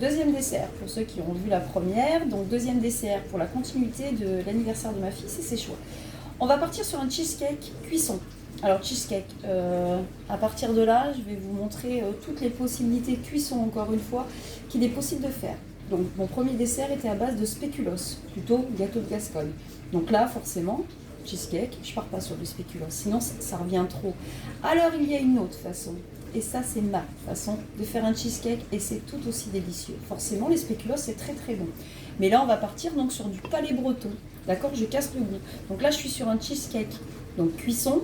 Deuxième dessert, pour ceux qui ont vu la première. Donc, deuxième dessert pour la continuité de l'anniversaire de ma fille, c'est ses choix. On va partir sur un cheesecake cuisson. Alors, cheesecake, à partir de là, je vais vous montrer toutes les possibilités de cuisson, encore une fois, qu'il est possible de faire. Donc, mon premier dessert était à base de spéculoos, plutôt gâteau de Gascogne. Donc là, forcément, cheesecake, je pars pas sur du spéculoos, sinon ça revient trop. Alors, il y a une autre façon. Et ça, c'est ma façon de faire un cheesecake et c'est tout aussi délicieux. Forcément, les spéculoos, c'est très très bon. Mais là, on va partir donc sur du palais breton. D'accord? Je casse le goût. Donc là, je suis sur un cheesecake, donc cuisson,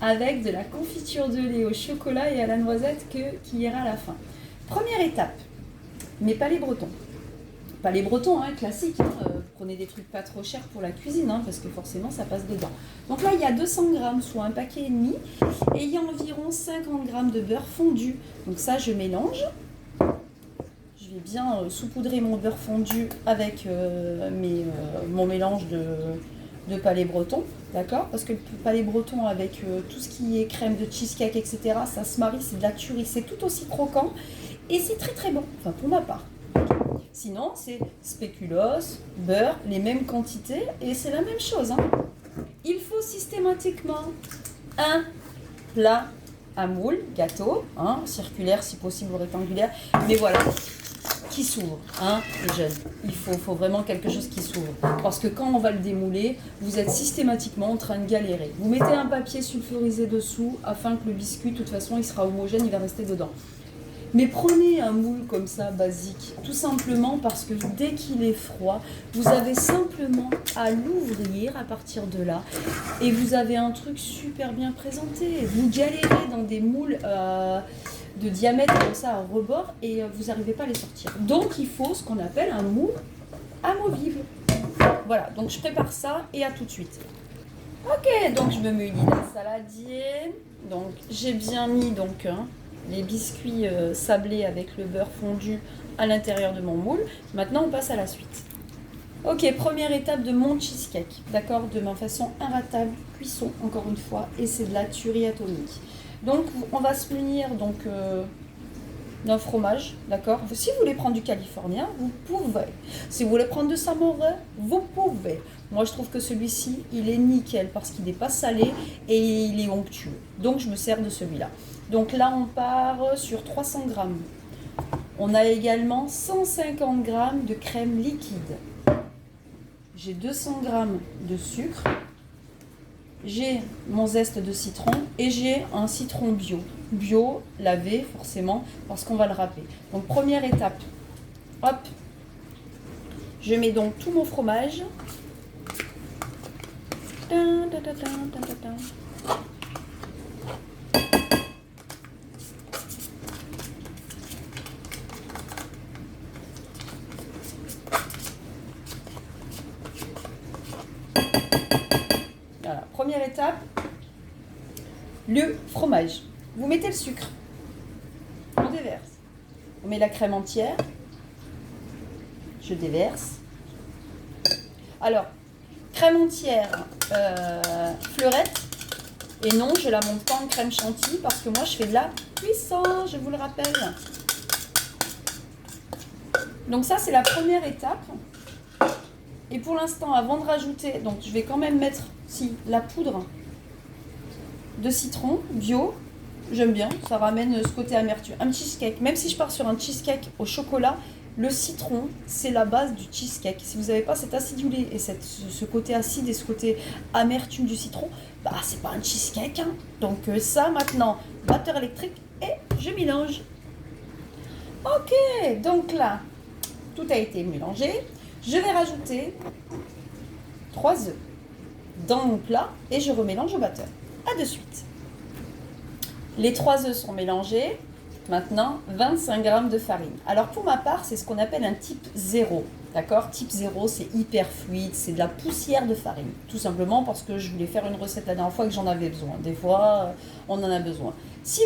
avec de la confiture de lait au chocolat et à la noisette qui ira à la fin. Première étape, mes palais bretons. Palais bretons, hein, classique. Prenez des trucs pas trop chers pour la cuisine, hein, parce que forcément ça passe dedans. Donc là il y a 200 grammes, soit un paquet et demi, et il y a environ 50 grammes de beurre fondu. Donc ça je mélange. Je vais bien saupoudrer mon beurre fondu avec mon mélange de palais breton, d'accord? Parce que le palais breton avec tout ce qui est crème de cheesecake, etc., ça se marie, c'est de la tuerie, c'est tout aussi croquant et c'est très très bon, enfin pour ma part. Sinon, c'est spéculoos, beurre, les mêmes quantités et c'est la même chose. Hein. Il faut systématiquement un plat à moule, gâteau, hein, circulaire si possible ou rectangulaire, mais voilà, qui s'ouvre, hein, les jeunes. Il faut vraiment quelque chose qui s'ouvre. Parce que quand on va le démouler, vous êtes systématiquement en train de galérer. Vous mettez un papier sulfurisé dessous afin que le biscuit, de toute façon, il sera homogène, il va rester dedans. Mais prenez un moule comme ça, basique, tout simplement parce que dès qu'il est froid, vous avez simplement à l'ouvrir à partir de là et vous avez un truc super bien présenté. Vous galérez dans des moules de diamètre comme ça à rebord et vous n'arrivez pas à les sortir. Donc il faut ce qu'on appelle un moule amovible. Voilà, donc je prépare ça et à tout de suite. Ok, donc je me mets un saladier. Donc j'ai bien mis les biscuits sablés avec le beurre fondu à l'intérieur de mon moule. Maintenant, on passe à la suite. Ok, première étape de mon cheesecake, d'accord, de ma façon inratable, cuisson, encore une fois, et c'est de la tuerie atomique. Donc, on va se munir d'un fromage, d'accord. Si vous voulez prendre du californien, vous pouvez. Si vous voulez prendre de samouraï, vous pouvez. Moi, je trouve que celui-ci, il est nickel parce qu'il n'est pas salé et il est onctueux. Donc, je me sers de celui-là. Donc là, on part sur 300 grammes. On a également 150 grammes de crème liquide. J'ai 200 grammes de sucre. J'ai mon zeste de citron et j'ai un citron bio. Bio, lavé forcément, parce qu'on va le râper. Donc première étape, hop, je mets donc tout mon fromage. Voilà, première étape, le fromage. Vous mettez le sucre, on déverse. On met la crème entière, je déverse. Alors, crème entière, fleurette. Et non, je la monte pas en crème chantilly parce que moi, je fais de la cuisson, je vous le rappelle. Donc ça, c'est la première étape. Et pour l'instant, avant de rajouter, donc je vais quand même mettre la poudre de citron bio. J'aime bien, ça ramène ce côté amertume. Un cheesecake, même si je pars sur un cheesecake au chocolat, le citron, c'est la base du cheesecake. Si vous n'avez pas cet acidulé et ce côté acide et ce côté amertume du citron, bah c'est pas un cheesecake. Hein. Donc ça, maintenant, batteur électrique et je mélange. Ok, donc là, tout a été mélangé. Je vais rajouter 3 œufs dans mon plat et je remélange au batteur. A de suite. Les 3 œufs sont mélangés. Maintenant, 25 grammes de farine. Alors pour ma part, c'est ce qu'on appelle un type 0. D'accord? Type 0, c'est hyper fluide, c'est de la poussière de farine. Tout simplement parce que je voulais faire une recette la dernière fois et que j'en avais besoin. Des fois, on en a besoin. Si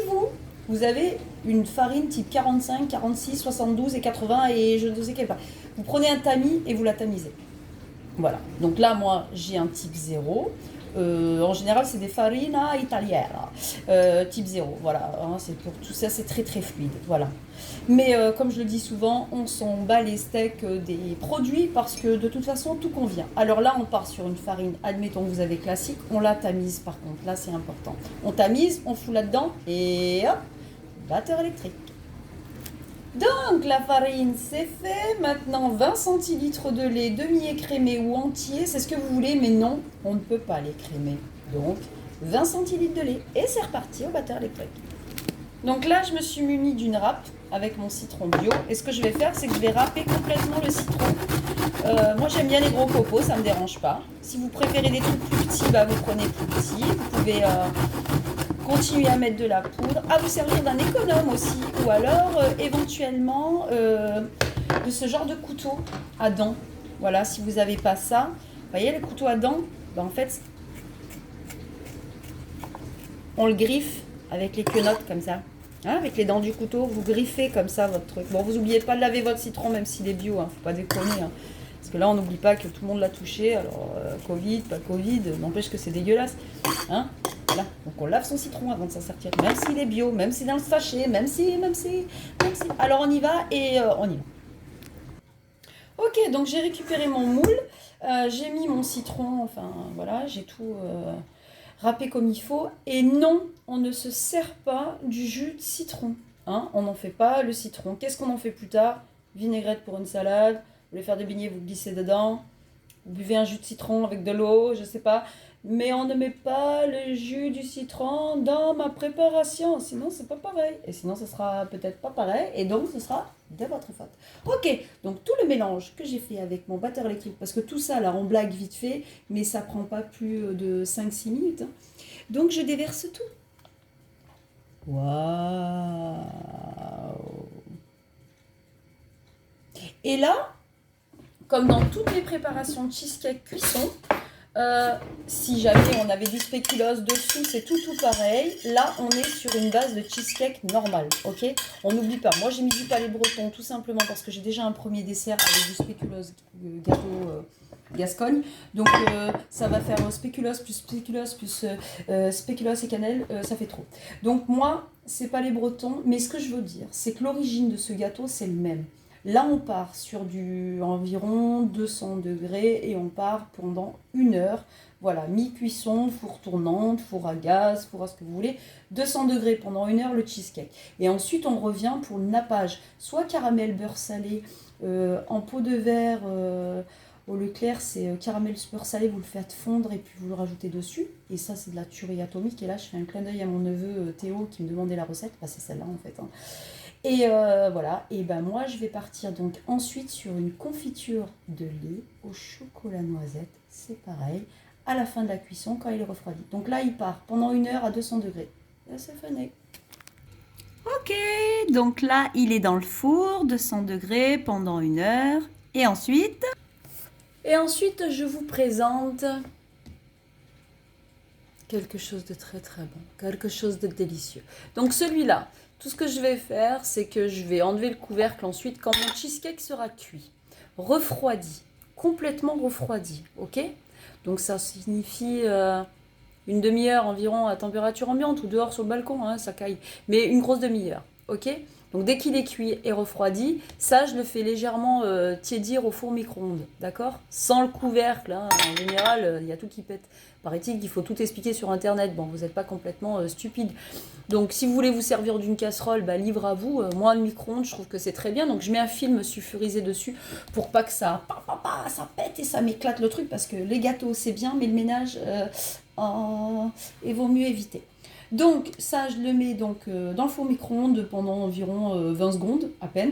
vous avez une farine type 45, 46, 72 et 80 et je ne sais quelle pas, vous prenez un tamis et vous la tamisez. Voilà. Donc là, moi, j'ai un type 0. En général, c'est des farina italiana, type 0. Voilà, hein, c'est pour tout ça, c'est très très fluide. Voilà. Mais comme je le dis souvent, on s'en bat les steaks des produits parce que de toute façon, tout convient. Alors là, on part sur une farine, admettons que vous avez classique, on la tamise par contre. Là, c'est important. On tamise, on fout là-dedans et hop, batteur électrique. Donc la farine c'est fait, maintenant 20 centilitres de lait demi-écrémé ou entier, c'est ce que vous voulez, mais non, on ne peut pas l'écrémer. Donc 20 centilitres de lait et c'est reparti au batteur électrique. Donc là je me suis munie d'une râpe avec mon citron bio et ce que je vais faire c'est que je vais râper complètement le citron. Moi j'aime bien les gros copeaux, ça ne me dérange pas. Si vous préférez des trucs plus petits, bah, vous prenez plus petit, vous pouvez... continuez à mettre de la poudre, à vous servir d'un économe aussi, ou alors éventuellement de ce genre de couteau à dents. Voilà, si vous n'avez pas ça, vous voyez le couteau à dents, ben, en fait, on le griffe avec les quenottes comme ça. Hein, avec les dents du couteau, vous griffez comme ça votre truc. Bon, vous n'oubliez pas de laver votre citron, même s'il est bio, hein, faut pas déconner. Hein. Parce que là, on n'oublie pas que tout le monde l'a touché. Alors, Covid, pas Covid, n'empêche que c'est dégueulasse. Hein. Voilà. Donc on lave son citron avant de s'en sortir, même s'il est bio, même si dans le sachet, même si. Alors on y va et on y va. Ok, donc j'ai récupéré mon moule, j'ai mis mon citron, enfin voilà, j'ai tout râpé comme il faut. Et non, on ne se sert pas du jus de citron. Hein, on n'en fait pas le citron. Qu'est-ce qu'on en fait plus tard? Vinaigrette pour une salade, vous voulez faire des beignets, vous glissez dedans. Vous buvez un jus de citron avec de l'eau, je sais pas. Mais on ne met pas le jus du citron dans ma préparation, sinon c'est pas pareil. Et sinon ce sera peut-être pas pareil, et donc ce sera de votre faute. Ok, donc tout le mélange que j'ai fait avec mon batteur électrique, parce que tout ça là on blague vite fait, mais ça prend pas plus de 5-6 minutes. Hein. Donc je déverse tout. Waouh! Et là, comme dans toutes les préparations de cheesecake cuisson, si jamais on avait du spéculoos dessus, c'est tout pareil. Là, on est sur une base de cheesecake normal, ok? On n'oublie pas. Moi, j'ai mis du palais breton tout simplement parce que j'ai déjà un premier dessert avec du spéculoos gâteau Gascogne. Donc, ça va faire spéculoos plus spéculoos et cannelle, ça fait trop. Donc, moi, c'est palais breton, mais ce que je veux dire, c'est que l'origine de ce gâteau, c'est le même. Là, on part sur du environ 200 degrés et on part pendant 1 heure. Voilà, mi-cuisson, four tournante, four à gaz, four à ce que vous voulez. 200 degrés pendant 1 heure le cheesecake. Et ensuite, on revient pour le nappage. Soit caramel beurre salé en pot de verre au Leclerc, c'est caramel beurre salé, vous le faites fondre et puis vous le rajoutez dessus. Et ça, c'est de la tuerie atomique. Et là, je fais un clin d'œil à mon neveu Théo qui me demandait la recette. Bah, c'est celle-là en fait. Hein. Et voilà, et ben moi je vais partir donc ensuite sur une confiture de lait au chocolat noisette, c'est pareil, à la fin de la cuisson quand il est refroidi. Donc là il part pendant 1 heure à 200 degrés. Là c'est fini. Ok, donc là il est dans le four, 200 degrés pendant 1 heure. Et ensuite je vous présente quelque chose de très très bon, quelque chose de délicieux. Donc celui-là, tout ce que je vais faire, c'est que je vais enlever le couvercle ensuite quand mon cheesecake sera cuit, refroidi, complètement refroidi, ok? Donc ça signifie une demi-heure environ à température ambiante ou dehors sur le balcon, hein, ça caille, mais une grosse demi-heure, ok? Donc dès qu'il est cuit et refroidi, ça je le fais légèrement tiédir au four micro-ondes, d'accord? Sans le couvercle, hein, en général il y a tout qui pète. Paraît-il qu'il faut tout expliquer sur internet, bon vous n'êtes pas complètement stupide. Donc si vous voulez vous servir d'une casserole, bah, libre à vous. Moi le micro-ondes je trouve que c'est très bien, donc je mets un film sulfurisé dessus pour pas que ça pète et ça m'éclate le truc, parce que les gâteaux c'est bien, mais le ménage, il vaut mieux éviter. Donc ça je le mets donc dans le four micro-ondes pendant environ 20 secondes à peine.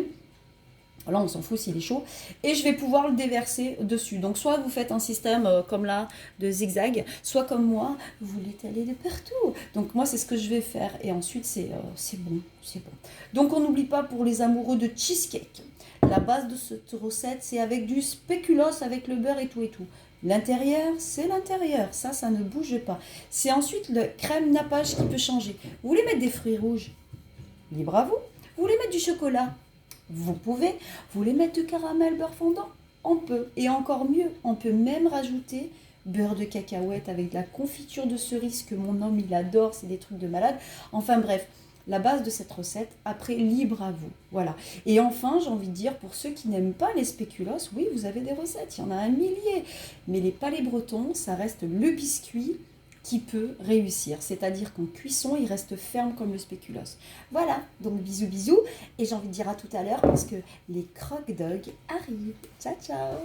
Là on s'en fout s'il est chaud. Et je vais pouvoir le déverser dessus. Donc soit vous faites un système comme là de zigzag, soit comme moi, vous l'étalez de partout. Donc moi c'est ce que je vais faire. Et ensuite c'est bon, c'est bon. Donc on n'oublie pas pour les amoureux de cheesecake. La base de cette recette c'est avec du spéculoos, avec le beurre et tout et tout. L'intérieur, c'est l'intérieur, ça ne bouge pas. C'est ensuite le crème nappage qui peut changer. Vous voulez mettre des fruits rouges? Libre à vous. Vous voulez mettre du chocolat? Vous pouvez. Vous voulez mettre du caramel beurre fondant? On peut. Et encore mieux, on peut même rajouter beurre de cacahuète avec de la confiture de cerise que mon homme il adore, c'est des trucs de malade. Enfin bref, la base de cette recette, après libre à vous. Voilà. Et enfin, j'ai envie de dire, pour ceux qui n'aiment pas les spéculoos, oui, vous avez des recettes, il y en a un millier. Mais les palais bretons, ça reste le biscuit qui peut réussir. C'est-à-dire qu'en cuisson, il reste ferme comme le spéculoos. Voilà, donc bisous bisous. Et j'ai envie de dire à tout à l'heure parce que les croque-dogs arrivent. Ciao ciao.